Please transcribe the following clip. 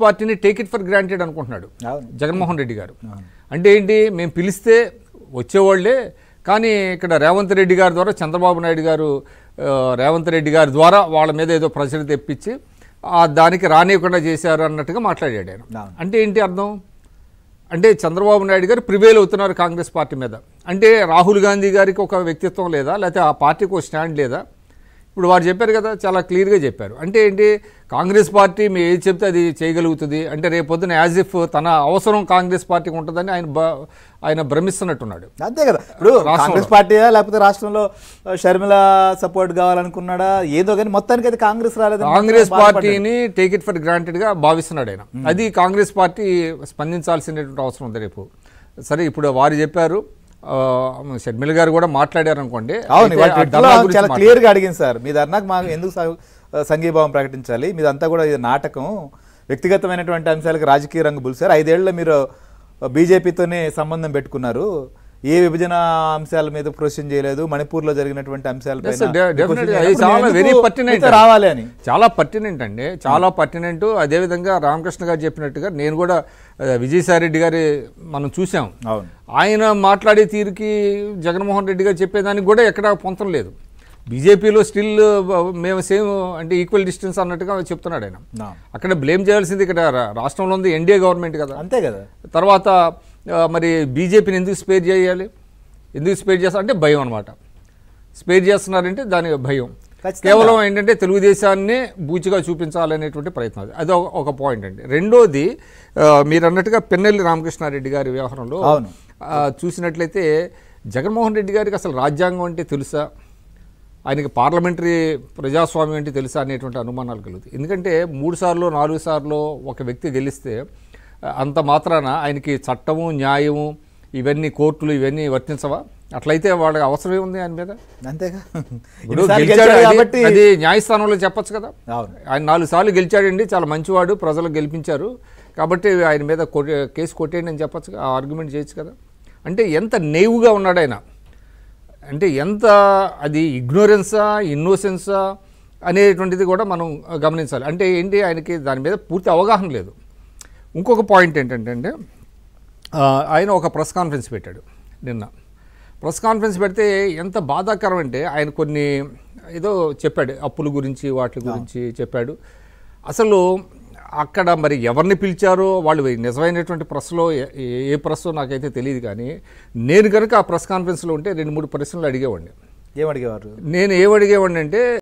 పార్టీని take it for granted అనుకుంటున్నాడు జగన్మోహన్ రెడ్డి గారు. అంటే ఏంటి, మేము పిలిస్తే వచ్చేవాళ్లే, కానీ ఇక్కడ రేవంత్ రెడ్డి గారి ద్వారా చంద్రబాబు నాయుడు గారు రేవంత్ రెడ్డి గారి ద్వారా వాళ్ళ మీద ఏదో ప్రెషర్ తెప్పించి దానికి రానివ్వకుండా చేశారు అన్నట్టుగా మాట్లాడాడు ఆయన. అంటే ఏంటి అర్థం? అంటే చంద్రబాబు నాయుడు గారు ప్రివేల్ అవుతున్నారు కాంగ్రెస్ పార్టీ మీద. అంటే రాహుల్ గాంధీ గారికి ఒక వ్యక్తిత్వం లేదా, లేకపోతే ఆ పార్టీకి ఒక స్టాండ్ లేదా? ఇప్పుడు వారు చెప్పారు కదా, చాలా క్లియర్గా చెప్పారు. అంటే ఏంటి, కాంగ్రెస్ పార్టీ మేము ఏది చెప్తే అది చేయగలుగుతుంది అంటే రేపొద్దున యాజ్ ఇఫ్ తన అవసరం కాంగ్రెస్ పార్టీకి ఉంటుందని ఆయన భ్రమిస్తున్నట్టున్నాడు. అంతే కదా. ఇప్పుడు కాంగ్రెస్ పార్టీయా లేకపోతే రాష్ట్రంలో షర్మిల సపోర్ట్ కావాలనుకున్నాడా ఏదో, కానీ మొత్తానికి అయితే కాంగ్రెస్ రాలేదు. కాంగ్రెస్ పార్టీని టేక్ ఇట్ ఫర్ గ్రాంటెడ్ గా భావిస్తున్నాడు ఆయన. అది కాంగ్రెస్ పార్టీ స్పందించాల్సినటువంటి అవసరం ఉంది రేపు. సరే, ఇప్పుడు వారు చెప్పారు, షర్మిల గారు కూడా మాట్లాడారు అనుకోండి. చాలా క్లియర్ గా అడిగింది, సార్ మీ ధర్నాకు మాకు ఎందుకు సంఘీభావం ప్రకటించాలి, మీదంతా కూడా ఇది నాటకం, వ్యక్తిగతమైనటువంటి అంశాలకు రాజకీయ రంగు పులిసారు, 5 ఏళ్ల మీరు బీజేపీతోనే సంబంధం పెట్టుకున్నారు, ఏ విభజన అంశాల మీద క్వశ్చన్ చేయలేదు, మణిపూర్లో జరిగినటువంటి అంశాలపై రావాలి అని. చాలా పర్టినెంట్ అండి, చాలా పర్టినెంట్. అదేవిధంగా రామకృష్ణ గారు చెప్పినట్టుగా నేను కూడా విజయసాయి రెడ్డి గారి మనం చూసాం, ఆయన మాట్లాడే తీరుకి జగన్మోహన్ రెడ్డి గారు చెప్పేదానికి కూడా ఎక్కడ పొంతం లేదు. బీజేపీలో స్టిల్ మేము సేమ్ అంటే ఈక్వల్ డిస్టెన్స్ అన్నట్టుగా చెప్తున్నాడు ఆయన. అక్కడ బ్లేమ్ చేయాల్సింది ఇక్కడ రాష్ట్రంలో ఉంది ఎన్డీఏ గవర్నమెంట్ కదా, అంతే కదా. తర్వాత మరి బీజేపీని ఎందుకు స్పేర్ చేయాలి, ఎందుకు స్పేర్ చేస్తారు అంటే భయం అనమాట. స్పేర్ చేస్తున్నారంటే దాని భయం, కేవలం ఏంటంటే తెలుగుదేశాన్ని బూచిగా చూపించాలనేటువంటి ప్రయత్నం. అది ఒక పాయింట్ అండి. రెండోది, మీరు అన్నట్టుగా పిన్నెల్లి రామకృష్ణారెడ్డి గారి వ్యవహారంలో చూసినట్లయితే జగన్మోహన్ రెడ్డి గారికి అసలు రాజ్యాంగం అంటే తెలుసా, ఆయనకి పార్లమెంటరీ ప్రజాస్వామ్యం అంటే తెలుసా అనేటువంటి అనుమానాలు కలుగుతాయి. ఎందుకంటే 3 సార్లు 4 సార్లు ఒక వ్యక్తి గెలిస్తే అంత మాత్రాన ఆయనకి చట్టము న్యాయము ఇవన్నీ కోర్టులు ఇవన్నీ వర్తించవా? అట్లయితే వాళ్ళకి అవసరమే ఉంది ఆయన మీద. అంతేగా, అది న్యాయస్థానంలో చెప్పచ్చు కదా. ఆయన 4 సార్లు గెలిచాడండి, చాలా మంచివాడు, ప్రజలు గెలిపించారు కాబట్టి ఆయన మీద కేసు కొట్టేయండి అని చెప్పచ్చు, ఆ ఆర్గ్యుమెంట్ చేయొచ్చు కదా. అంటే ఎంత నెయివ్గా ఉన్నాడు ఆయన, అంటే ఎంత అది ఇగ్నోరెన్సా ఇన్నోసెన్సా అనేటువంటిది కూడా మనం గమనించాలి. అంటే ఏంటి, ఆయనకి దాని మీద పూర్తి అవగాహన లేదు. ఇంకొక పాయింట్ ఏంటంటే ఆయన ఒక ప్రెస్ కాన్ఫరెన్స్ పెట్టాడు నిన్న. ప్రెస్ కాన్ఫరెన్స్ పెడితే ఎంత బాధాకరం అంటే ఆయన కొన్ని ఏదో చెప్పాడు, అప్పుల గురించి వాటి గురించి చెప్పాడు. అసలు అక్కడ మరి ఎవరిని పిలిచారో వాళ్ళు నిజమైనటువంటి ప్రెస్లో ఏ ప్రెస్లో నాకైతే తెలియదు, కానీ నేను కనుక ఆ ప్రెస్ కాన్ఫరెన్స్లో ఉంటే 2-3 ప్రశ్నలు అడిగేవాడిని. ఏమడిగేవారు? నేను ఏమడిగేవాడిని అంటే